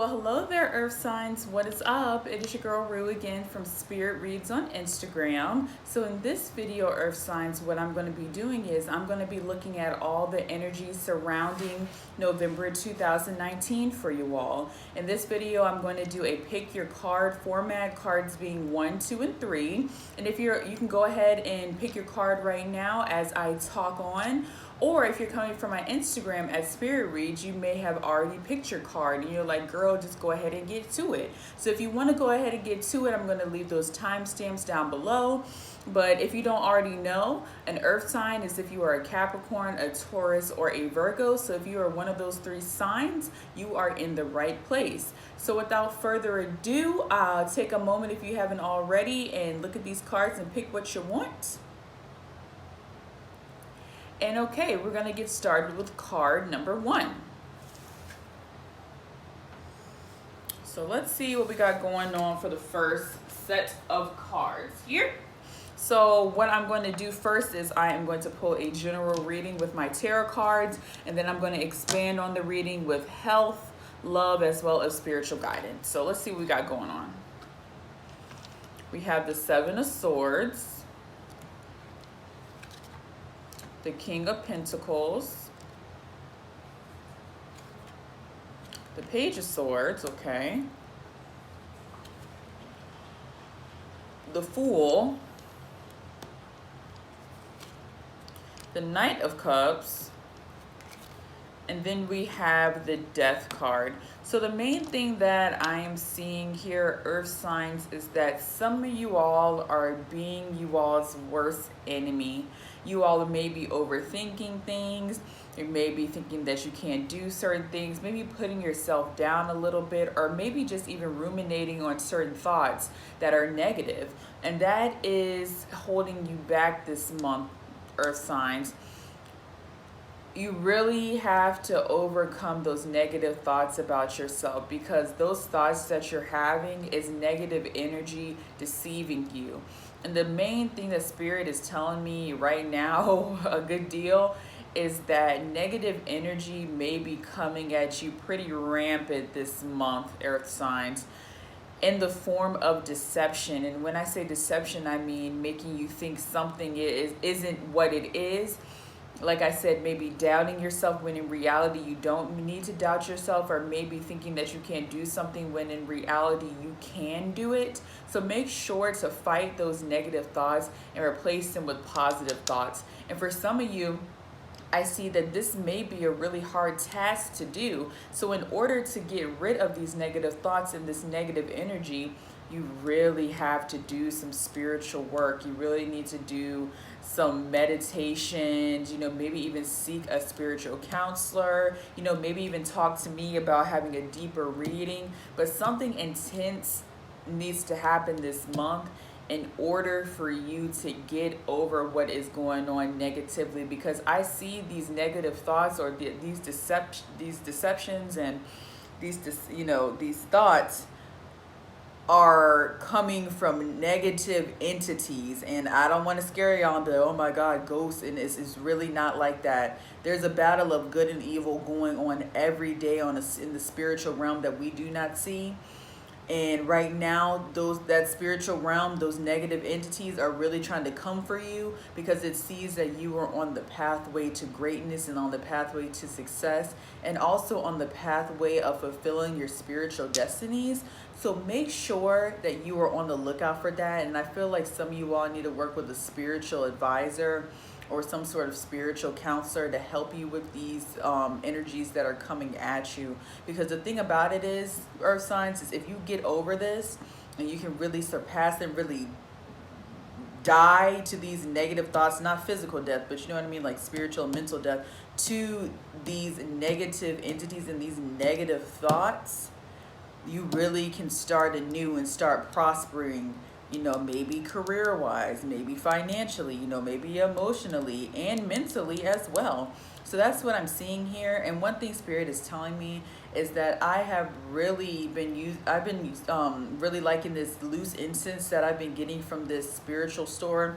Well, hello there, Earth signs. What is up? It is your girl Rue again from Spirit Reads on Instagram. So in this video, Earth signs, what I'm going to be doing is I'm going to be looking at all the energies surrounding November 2019 for you all. In this video, I'm going to do a pick your card format, cards being 1, 2, and 3. And if you can go ahead and pick your card right now as I talk on. Or if you're coming from my Instagram at Spirit Reads, you may have already picked your card and you're like, girl, just go ahead and get to it. So if you want to go ahead and get to it, I'm going to leave those timestamps down below. But if you don't already know, an earth sign is if you are a Capricorn, a Taurus, or a Virgo. So if you are one of those 3 signs, you are in the right place. So without further ado, take a moment if you haven't already and look at these cards and pick what you want. And okay, we're going to get started with card number 1. So let's see what we got going on for the first set of cards here. So what I'm going to do first is I am going to pull a general reading with my tarot cards, and then I'm going to expand on the reading with health, love, as well as spiritual guidance. So let's see what we got going on. We have the 7 of Swords, the King of Pentacles, the Page of Swords, okay, the Fool, the Knight of Cups, and then we have the Death card. So the main thing that I am seeing here, Earth signs, is that some of you all are being you all's worst enemy. You all may be overthinking things. You may be thinking that you can't do certain things, maybe putting yourself down a little bit, or maybe just even ruminating on certain thoughts that are negative. And that is holding you back this month, Earth signs. You really have to overcome those negative thoughts about yourself, because those thoughts that you're having is negative energy deceiving you. And the main thing that Spirit is telling me right now, a good deal, is that negative energy may be coming at you pretty rampant this month, Earth signs, in the form of deception. And when I say deception, I mean making you think something isn't what it is. Like I said, maybe doubting yourself when in reality you don't need to doubt yourself, or maybe thinking that you can't do something when in reality you can do it. So make sure to fight those negative thoughts and replace them with positive thoughts. And for some of you, I see that this may be a really hard task to do. So in order to get rid of these negative thoughts and this negative energy, you really have to do some spiritual work. You really need to do some meditations, maybe even seek a spiritual counselor, maybe even talk to me about having a deeper reading. But something intense needs to happen this month in order for you to get over what is going on negatively, because I see these negative thoughts or these deceptions and these thoughts are coming from negative entities. And I don't want to scare y'all and be like, oh my God, ghosts, and it's really not like that. There's a battle of good and evil going on every day in the spiritual realm that we do not see. And right now, that spiritual realm, those negative entities are really trying to come for you, because it sees that you are on the pathway to greatness and on the pathway to success, and also on the pathway of fulfilling your spiritual destinies. So make sure that you are on the lookout for that. And I feel like some of you all need to work with a spiritual advisor or some sort of spiritual counselor to help you with these energies that are coming at you. Because the thing about it is, Earth signs, is if you get over this and you can really surpass and really die to these negative thoughts, not physical death, but you know what I mean, like spiritual and mental death, to these negative entities and these negative thoughts, you really can start anew and start prospering, maybe career-wise, maybe financially, maybe emotionally and mentally as well. So that's what I'm seeing here. And one thing Spirit is telling me is that I have really been really liking this loose incense that I've been getting from this spiritual store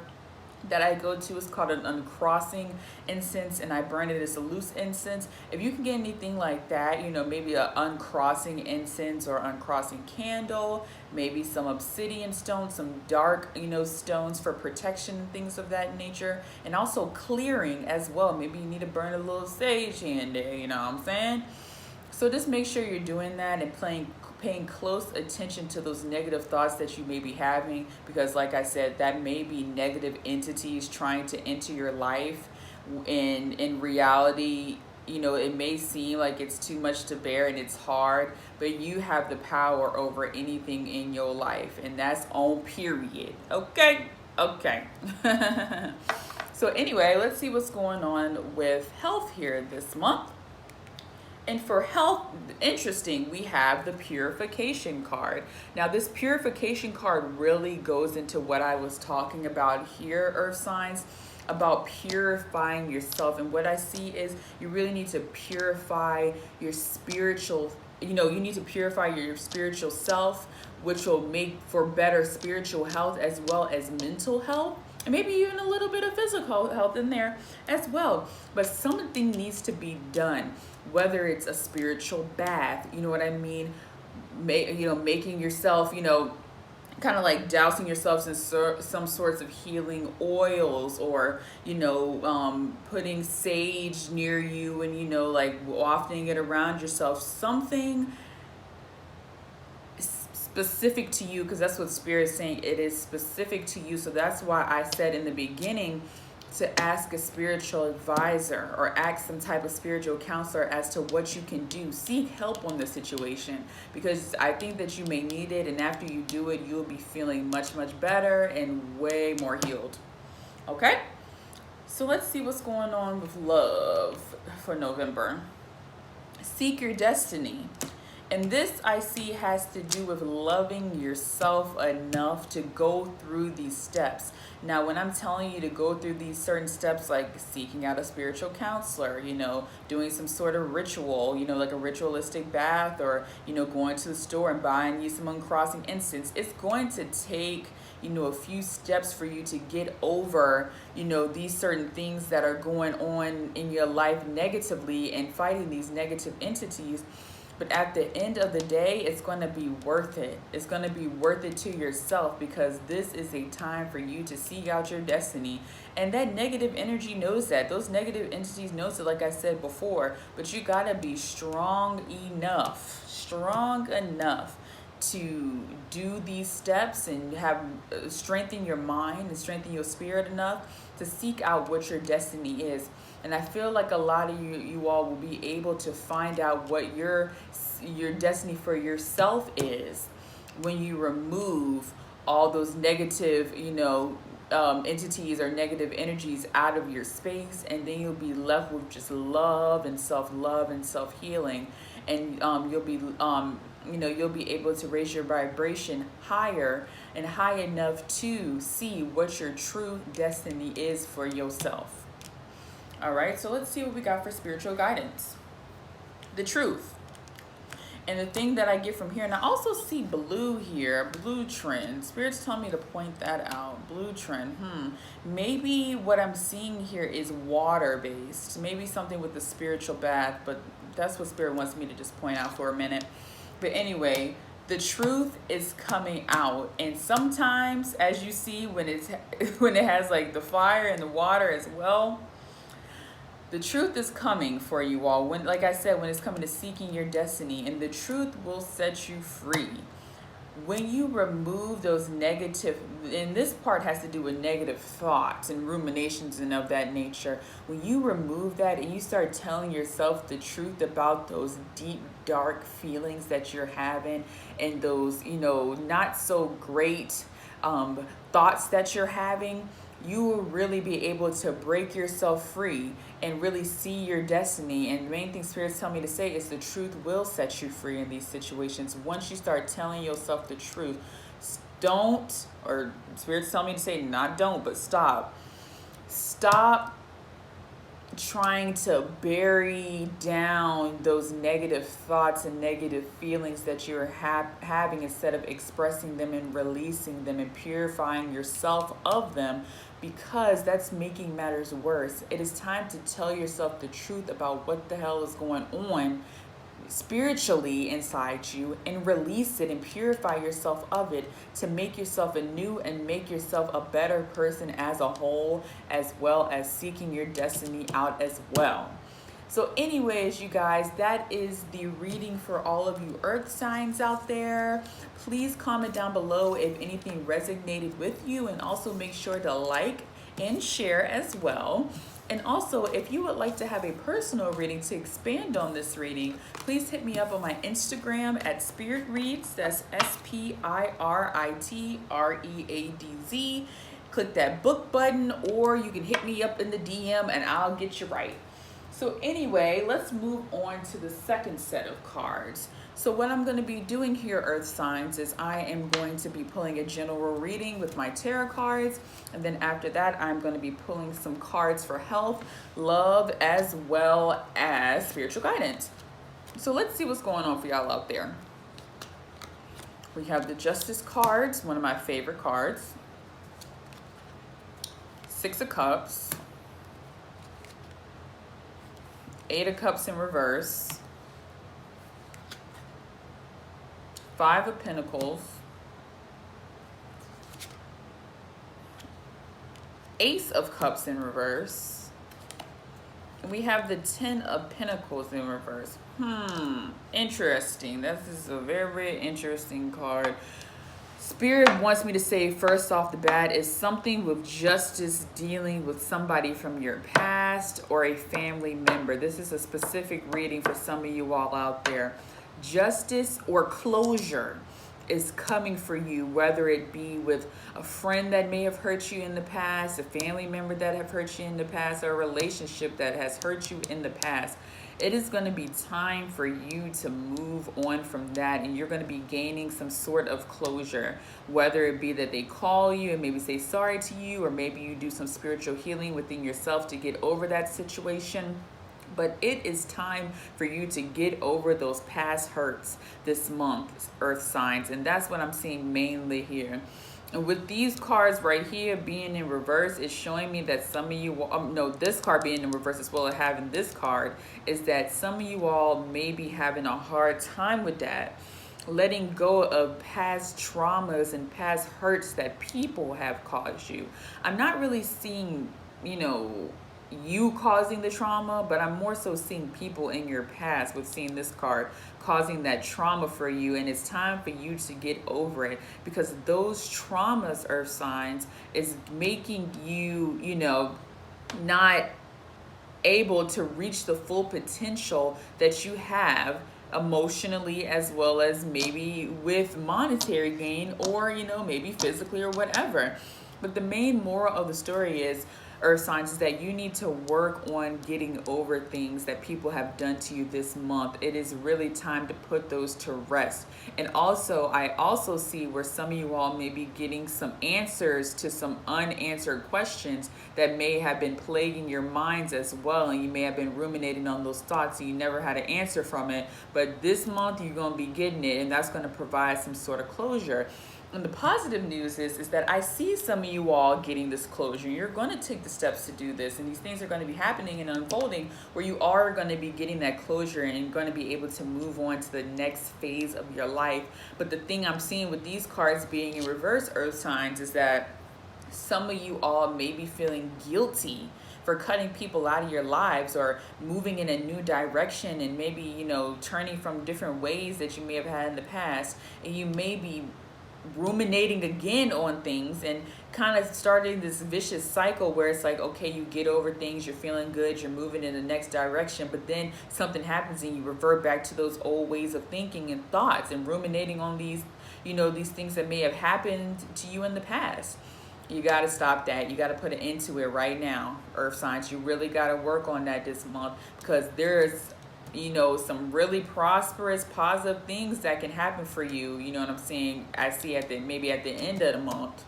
that I go to is called an uncrossing incense, and I burn it as a loose incense. If you can get anything like that, maybe a uncrossing incense or uncrossing candle, maybe some obsidian stones, some dark, stones for protection and things of that nature, and also clearing as well. Maybe you need to burn a little sage here and there, you know what I'm saying? So just make sure you're doing that and paying close attention to those negative thoughts that you may be having, because like I said, that may be negative entities trying to enter your life. In reality, it may seem like it's too much to bear and it's hard, but you have the power over anything in your life, and that's on period. Okay. So anyway, let's see what's going on with health here this month. And for health, interesting, we have the purification card. Now, this purification card really goes into what I was talking about here, Earth signs, about purifying yourself. And what I see is you really need to purify your spiritual, you need to purify your spiritual self, which will make for better spiritual health as well as mental health. And maybe even a little bit of physical health in there as well. But something needs to be done, whether it's a spiritual bath, you know what I mean? Making yourself, kind of like dousing yourself in some sorts of healing oils, or, putting sage near you and, like wafting it around yourself. Something specific to you, because that's what Spirit is saying. It is specific to you. So that's why I said in the beginning to ask a spiritual advisor or ask some type of spiritual counselor as to what you can do. Seek help on the situation, because I think that you may need it, and after you do it, you'll be feeling much, much better and way more healed. Okay? So let's see what's going on with love for November. Seek your destiny. And this I see has to do with loving yourself enough to go through these steps. Now, when I'm telling you to go through these certain steps, like seeking out a spiritual counselor, doing some sort of ritual, like a ritualistic bath, or, going to the store and buying you some uncrossing incense, it's going to take, a few steps for you to get over, these certain things that are going on in your life negatively and fighting these negative entities. But at the end of the day, it's going to be worth it. It's going to be worth it to yourself, because this is a time for you to seek out your destiny. And that negative energy knows that. Those negative entities knows it, like I said before. But you got to be strong enough to do these steps and have strengthen your mind and strengthen your spirit enough to seek out what your destiny is. And I feel like a lot of you all will be able to find out what your destiny for yourself is when you remove all those negative, entities or negative energies out of your space, and then you'll be left with just love and self-healing, and you'll be able to raise your vibration higher and high enough to see what your true destiny is for yourself. All right, so let's see what we got for spiritual guidance. The truth. And the thing that I get from here, and I also see blue here, blue trend. Spirit's telling me to point that out. Blue trend. Maybe what I'm seeing here is water-based. Maybe something with the spiritual bath, but that's what Spirit wants me to just point out for a minute. But anyway, the truth is coming out, and sometimes, as you see, when it has like the fire and the water as well, the truth is coming for you all. When, like I said, when it's coming to seeking your destiny, and the truth will set you free. When you remove those negative, and this part has to do with negative thoughts and ruminations and of that nature. When you remove that and you start telling yourself the truth about those deep, dark feelings that you're having, and those, not so great thoughts that you're having, you will really be able to break yourself free and really see your destiny. And the main thing Spirit's telling me to say is the truth will set you free in these situations. Once you start telling yourself the truth, don't, or Spirit's telling me to say not don't, but stop trying to bury down those negative thoughts and negative feelings that you're having, instead of expressing them and releasing them and purifying yourself of them. because that's making matters worse. It is time to tell yourself the truth about what the hell is going on spiritually inside you, and release it and purify yourself of it to make yourself anew and make yourself a better person as a whole, as well as seeking your destiny out as well. So anyways, you guys, that is the reading for all of you earth signs out there. Please comment down below if anything resonated with you, and also make sure to like and share as well. And also, if you would like to have a personal reading to expand on this reading, please hit me up on my Instagram at Spirit Reads. That's SPIRITREADZ. Click that book button, or you can hit me up in the DM and I'll get you right. So anyway, let's move on to the second set of cards. So what I'm going to be doing here, earth signs, is I am going to be pulling a general reading with my tarot cards. And then after that, I'm going to be pulling some cards for health, love, as well as spiritual guidance. So let's see what's going on for y'all out there. We have the Justice cards, one of my favorite cards. Six of Cups. Eight of Cups in reverse. Five of Pentacles. Ace of Cups in reverse. And we have the 10 of Pentacles in reverse. Interesting. This is a very, very interesting card. Spirit wants me to say first off the bat is something with justice, dealing with somebody from your past or a family member. This is a specific reading for some of you all out there. Justice or closure is coming for you, whether it be with a friend that may have hurt you in the past, a family member that have hurt you in the past, or a relationship that has hurt you in the past. It is going to be time for you to move on from that, and you're going to be gaining some sort of closure, whether it be that they call you and maybe say sorry to you, or maybe you do some spiritual healing within yourself to get over that situation. But it is time for you to get over those past hurts this month, earth signs. And that's what I'm seeing mainly here. And with these cards right here being in reverse, it's showing me that some of you, this card being in reverse as well as having this card, is that some of you all may be having a hard time with that. Letting go of past traumas and past hurts that people have caused you. I'm not really seeing, you causing the trauma, but I'm more so seeing people in your past with seeing this card causing that trauma for you, and it's time for you to get over it, because those traumas, earth signs, is making you, not able to reach the full potential that you have emotionally, as well as maybe with monetary gain, or maybe physically or whatever. But the main moral of the story is, earth signs, is that you need to work on getting over things that people have done to you this month. It is really time to put those to rest. And also, I also see where some of you all may be getting some answers to some unanswered questions that may have been plaguing your minds as well, and you may have been ruminating on those thoughts and you never had an answer from it. But this month you're going to be getting it, and that's going to provide some sort of closure. And the positive news is that I see some of you all getting this closure. You're going to take the steps to do this, and these things are going to be happening and unfolding where you are going to be getting that closure and going to be able to move on to the next phase of your life. But the thing I'm seeing with these cards being in reverse, earth signs, is that some of you all may be feeling guilty for cutting people out of your lives, or moving in a new direction, and maybe, turning from different ways that you may have had in the past, and you may be ruminating again on things and kind of starting this vicious cycle where it's like, okay, you get over things, you're feeling good, you're moving in the next direction, but then something happens and you revert back to those old ways of thinking and thoughts and ruminating on these, these things that may have happened to you in the past. You got to stop that. You got to put an end to it right now, earth signs. You really got to work on that this month, because there's some really prosperous, positive things that can happen for you. You know what I'm saying? I see maybe at the end of the month.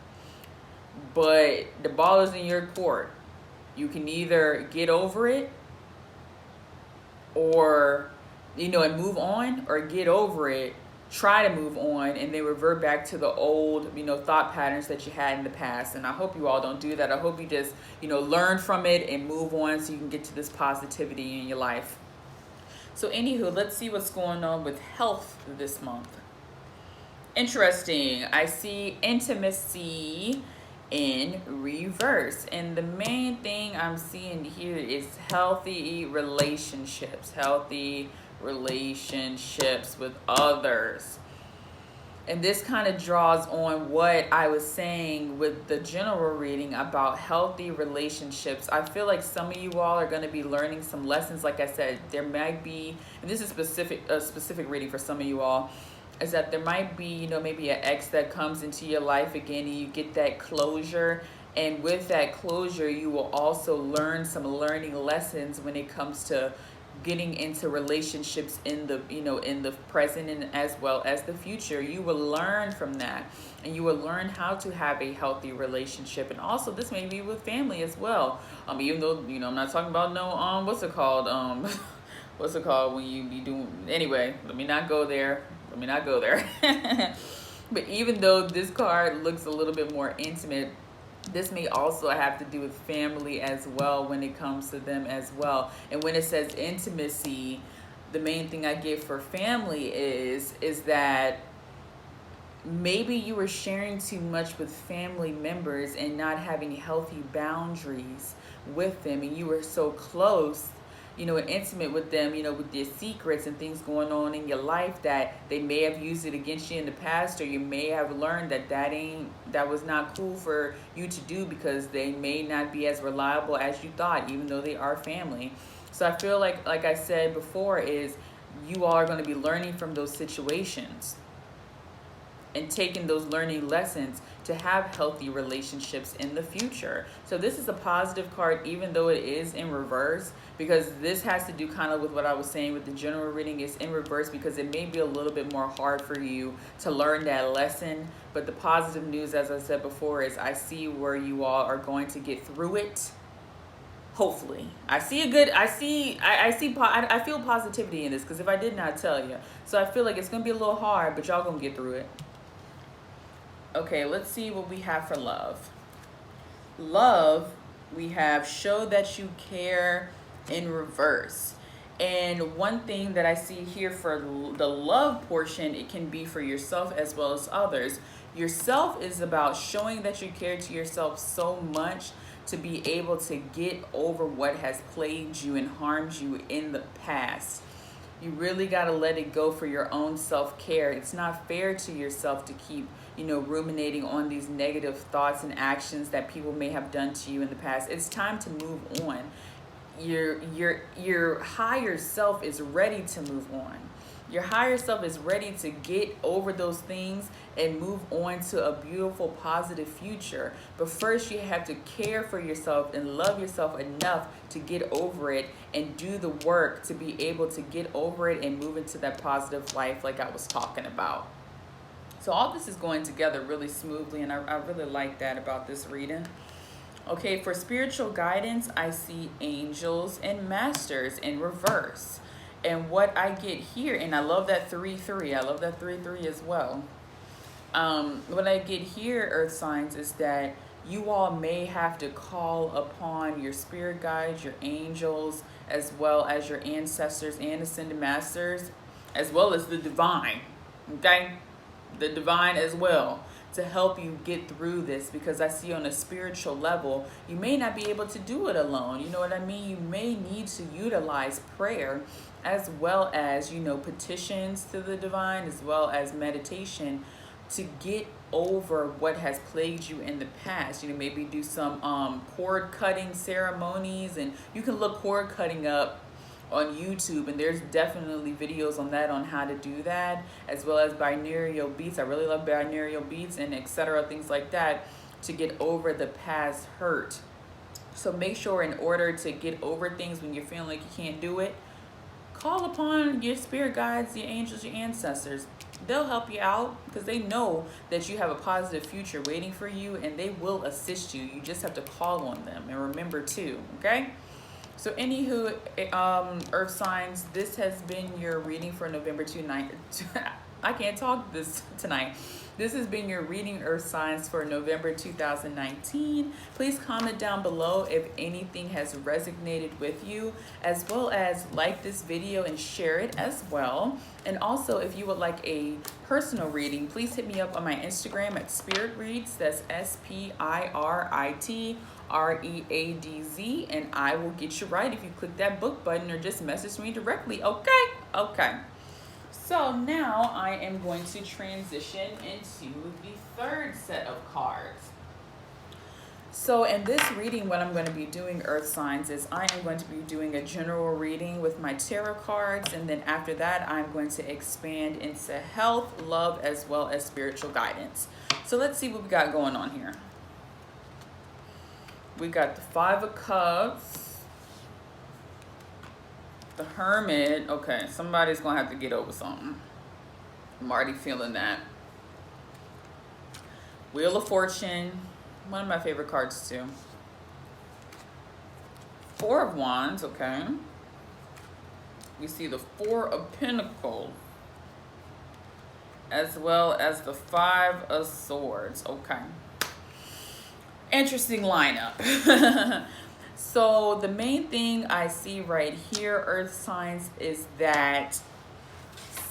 But the ball is in your court. You can either get over it, or, and move on, or get over it try to move on and they revert back to the old, thought patterns that you had in the past. And I hope you all don't do that. I hope you just, learn from it and move on so you can get to this positivity in your life. So anywho, let's see what's going on with health this month. Interesting. I see intimacy in reverse. And the main thing I'm seeing here is healthy relationships with others. And this kind of draws on what I was saying with the general reading about healthy relationships. I feel like some of you all are going to be learning some lessons. Like I said, there might be, and this is a specific reading for some of you all, is that there might be, maybe an ex that comes into your life again and you get that closure. And with that closure, you will also learn some learning lessons when it comes to getting into relationships in the in the present and as well as the future. You will learn from that, and you will learn how to have a healthy relationship. And also this may be with family as well, even though I'm not talking about no what's it called when you be doing, anyway, let me not go there. But even though this card looks a little bit more intimate, this may also have to do with family as well when it comes to them as well. And when it says intimacy, the main thing I get for family is that maybe you were sharing too much with family members and not having healthy boundaries with them, and you were so close, and intimate with them, with their secrets and things going on in your life, that they may have used it against you in the past, or you may have learned that was not cool for you to do, because they may not be as reliable as you thought, even though they are family. So I feel like I said before, is you all are going to be learning from those situations and taking those learning lessons to have healthy relationships in the future. So this is a positive card, even though it is in reverse, because this has to do kind of with what I was saying with the general reading. It's in reverse because it may be a little bit more hard for you to learn that lesson. But the positive news, as I said before, is I see where you all are going to get through it. Hopefully. I feel positivity in this, because if I did not tell you. So I feel like it's going to be a little hard, but y'all going to get through it. Okay, let's see what we have for love. Love, we have show that you care in reverse. And one thing that I see here for the love portion, it can be for yourself as well as others. Yourself is about showing that you care to yourself so much to be able to get over what has plagued you and harmed you in the past. You really got to let it go for your own self-care. It's not fair to yourself to keep, ruminating on these negative thoughts and actions that people may have done to you in the past. It's time to move on. Your higher self is ready to move on. Your higher self is ready to get over those things and move on to a beautiful, positive future. But first, you have to care for yourself and love yourself enough to get over it and do the work to be able to get over it and move into that positive life like I was talking about. So all this is going together really smoothly, and I really like that about this reading. Okay, for spiritual guidance, I see angels and masters in reverse. And what I get here, and I love that 3-3. I love that 3-3 as well. What I get here, earth signs, is that you all may have to call upon your spirit guides, your angels, as well as your ancestors and ascended masters, as well as the divine. Okay? The divine as well, to help you get through this, because I see on a spiritual level, you may not be able to do it alone. You know what I mean? You may need to utilize prayer as well as, petitions to the divine, as well as meditation to get over what has plagued you in the past. Maybe do some cord cutting ceremonies, and you can look cord cutting up on YouTube, and there's definitely videos on that, on how to do that, as well as binaural beats. I really love binaural beats and etc., things like that, to get over the past hurt. So make sure, in order to get over things when you're feeling like you can't do it, call upon your spirit guides, your angels, your ancestors. They'll help you out, because they know that you have a positive future waiting for you, and they will assist you. You just have to call on them, and remember too, okay? So anywho, earth signs, this has been your reading for November 29th. I can't talk this tonight. This has been your reading, Earth Signs, for November 2019. Please comment down below if anything has resonated with you, as well as like this video and share it as well. And also, if you would like a personal reading, please hit me up on my Instagram at Spirit Reads. That's SPIRITREADZ, and I will get you right if you click that book button or just message me directly. Okay. So now I am going to transition into the third set of cards. So in this reading, what I'm going to be doing, Earth Signs, is I am going to be doing a general reading with my tarot cards. And then after that, I'm going to expand into health, love, as well as spiritual guidance. So let's see what we got going on here. We got the Five of Cups. The Hermit. Okay, somebody's gonna have to get over something. I'm already feeling that. Wheel of Fortune. One of my favorite cards too. Four of Wands. Okay. We see the Four of Pentacles, as well as the Five of Swords. Okay. Interesting lineup. So the main thing I see right here, Earth Signs, is that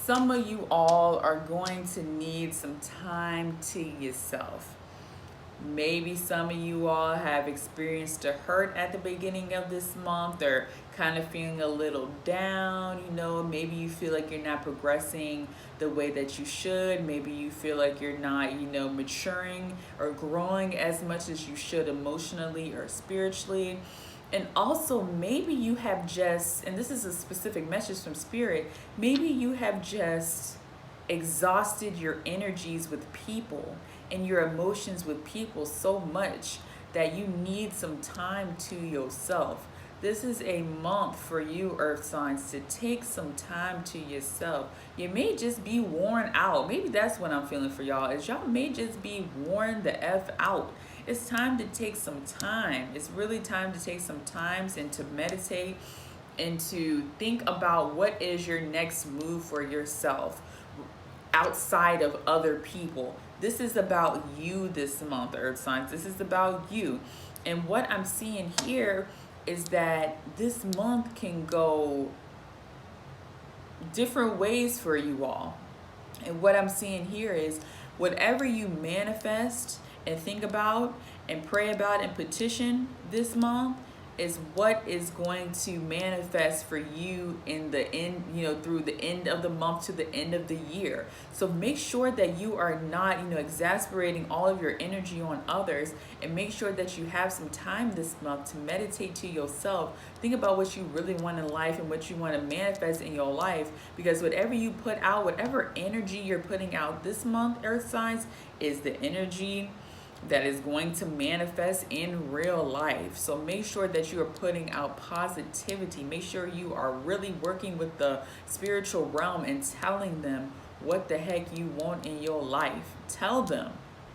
some of you all are going to need some time to yourself. Maybe some of you all have experienced a hurt at the beginning of this month, or kind of feeling a little down, you know. Maybe you feel like you're not progressing the way that you should. Maybe you feel like you're not, you know, maturing or growing as much as you should emotionally or spiritually. And also, maybe you have just, and this is a specific message from Spirit, maybe you have just exhausted your energies with people and your emotions with people so much that you need some time to yourself. This is a month for you, Earth Signs, to take some time to yourself. You may just be worn out. Maybe that's what I'm feeling for y'all, is y'all may just be worn the F out. It's time to take some time. It's really time to take some time and to meditate and to think about what is your next move for yourself outside of other people. This is about you this month, Earth Signs. This is about you. And what I'm seeing here is that this month can go different ways for you all. And what I'm seeing here is whatever you manifest and think about and pray about and petition this month is what is going to manifest for you in the end, you know, through the end of the month to the end of the year. So make sure that you are not, you know, exasperating all of your energy on others, and make sure that you have some time this month to meditate to yourself. Think about what you really want in life and what you want to manifest in your life, because whatever you put out, whatever energy you're putting out this month, Earth Signs, is the energy that is going to manifest in real life. So make sure that you are putting out positivity. Make sure you are really working with the spiritual realm and telling them what the heck you want in your life. Tell them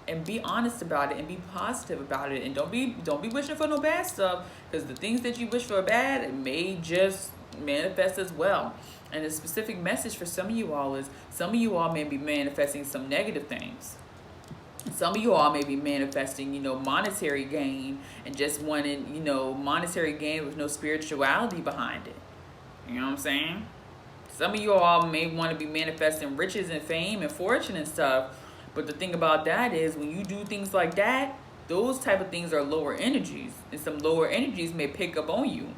and be honest about it and be positive about it. And don't be wishing for no bad stuff, because the things that you wish for bad, it may just manifest as well. And a specific message for some of you all is, some of you all may be manifesting some negative things. Some of you all may be manifesting, you know, monetary gain and just wanting, you know, monetary gain with no spirituality behind it. You know what I'm saying? Some of you all may want to be manifesting riches and fame and fortune and stuff. But the thing about that is, when you do things like that, those type of things are lower energies. And some lower energies may pick up on you.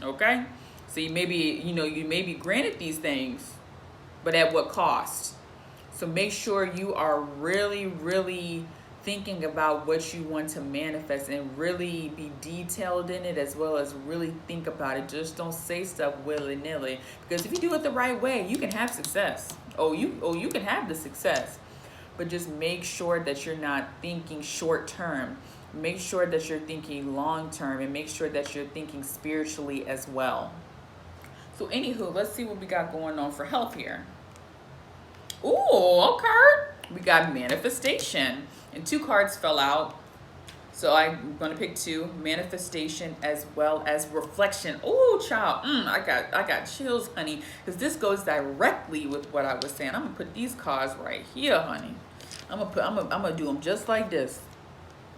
Okay? So you may be, you know, you may be granted these things, but at what cost? So make sure you are really, really thinking about what you want to manifest and really be detailed in it, as well as really think about it. Just don't say stuff willy-nilly, because if you do it the right way, you can have success. You can have the success. But just make sure that you're not thinking short term. Make sure that you're thinking long term, and make sure that you're thinking spiritually as well. So anywho, let's see what we got going on for health here. Ooh, okay. We got manifestation, and two cards fell out. So I'm going to pick 2, manifestation as well as reflection. Oh, child, I got chills, honey, because this goes directly with what I was saying. I'm gonna put these cards right here, honey. I'm gonna do them just like this.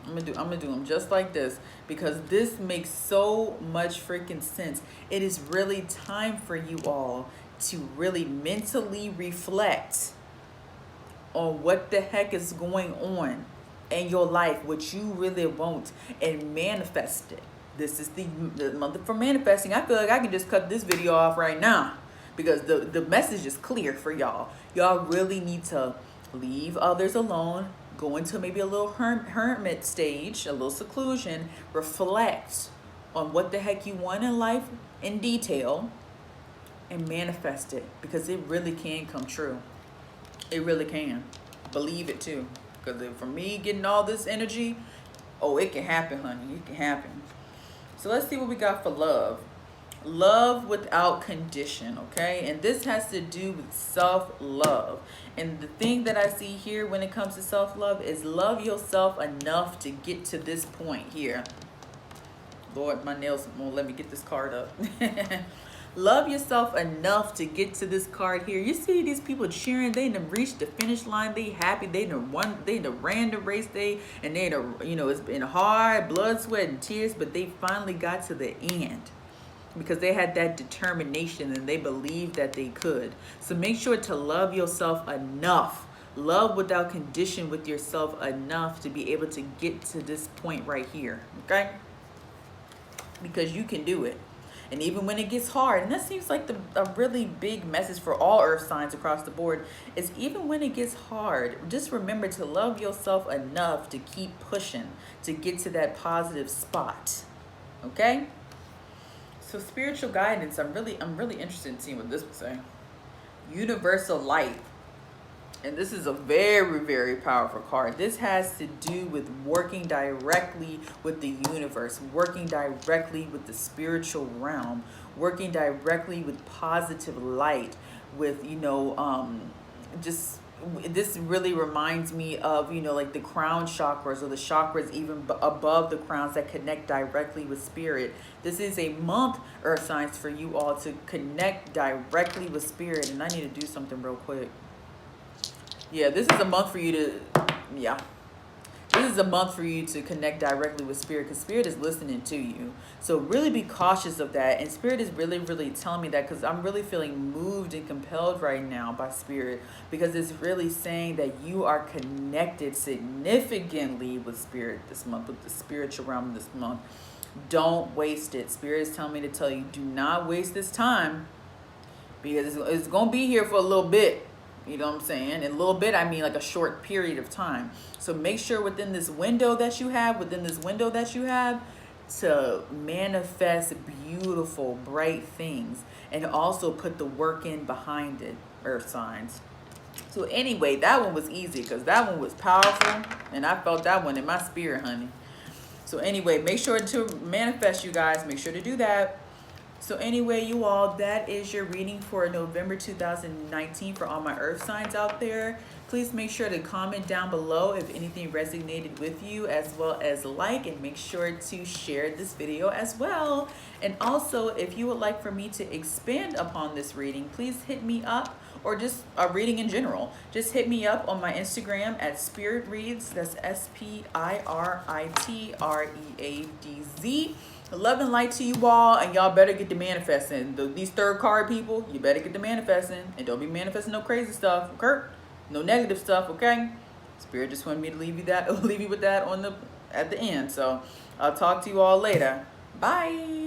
I'm gonna do them just like this, because this makes so much freaking sense. It is really time for you all to really mentally reflect on what the heck is going on in your life, what you really want, and manifest it. This is the month for manifesting. I feel like I can just cut this video off right now, because the message is clear for y'all. Y'all really need to leave others alone, go into maybe a little hermit stage, a little seclusion, reflect on what the heck you want in life in detail, and manifest it, because it really can come true. It really can. Believe it too. Because for me getting all this energy, oh, it can happen, honey. It can happen. So let's see what we got for love. Love without condition, okay? And this has to do with self-love. And the thing that I see here when it comes to self-love is love yourself enough to get to this point here. Lord, my nails won't let me get this card up. Love yourself enough to get to this card here. You see these people cheering. They done reached the finish line. They happy. They done won. They done ran the race. It's been hard, blood, sweat, and tears, but they finally got to the end, because they had that determination and they believed that they could. So make sure to love yourself enough. Love without condition with yourself enough to be able to get to this point right here, okay? Because you can do it. And even when it gets hard, and that seems like a really big message for all earth signs across the board, is even when it gets hard, just remember to love yourself enough to keep pushing to get to that positive spot, okay? So spiritual guidance, I'm really interested in seeing what this would say. Universal light. And this is a very, very powerful card. This has to do with working directly with the universe, working directly with the spiritual realm, working directly with positive light, with, this really reminds me of, like the crown chakras, or the chakras even above the crowns that connect directly with spirit. This is a month, earth signs, for you all to connect directly with spirit. And I need to do something real quick. Yeah, this is a month for you to, this is a month for you to connect directly with spirit, because spirit is listening to you. So really be cautious of that. And spirit is really, really telling me that, because I'm really feeling moved and compelled right now by spirit, because it's really saying that you are connected significantly with spirit this month, with the spiritual realm this month. Don't waste it. Spirit is telling me to tell you, do not waste this time, because it's going to be here for a little bit. You know what I'm saying? In a little bit, I mean like a short period of time. So make sure within this window that you have, to manifest beautiful, bright things, and also put the work in behind it, earth signs. So anyway, that one was easy, because that one was powerful, and I felt that one in my spirit, honey. So anyway, make sure to manifest, you guys. Make sure to do that. So anyway, you all, that is your reading for November 2019 for all my earth signs out there. Please make sure to comment down below if anything resonated with you, as well as like, and make sure to share this video as well. And also, if you would like for me to expand upon this reading, please hit me up, or just a reading in general. Just hit me up on my Instagram at Spirit Reads. That's SPIRITREADZ. Love and light to you all, and y'all better get to manifesting. These third card people, you better get to manifesting, and don't be manifesting no crazy stuff, okay? No negative stuff, okay? Spirit just wanted me to leave you with that at the end. So I'll talk to you all later. Bye.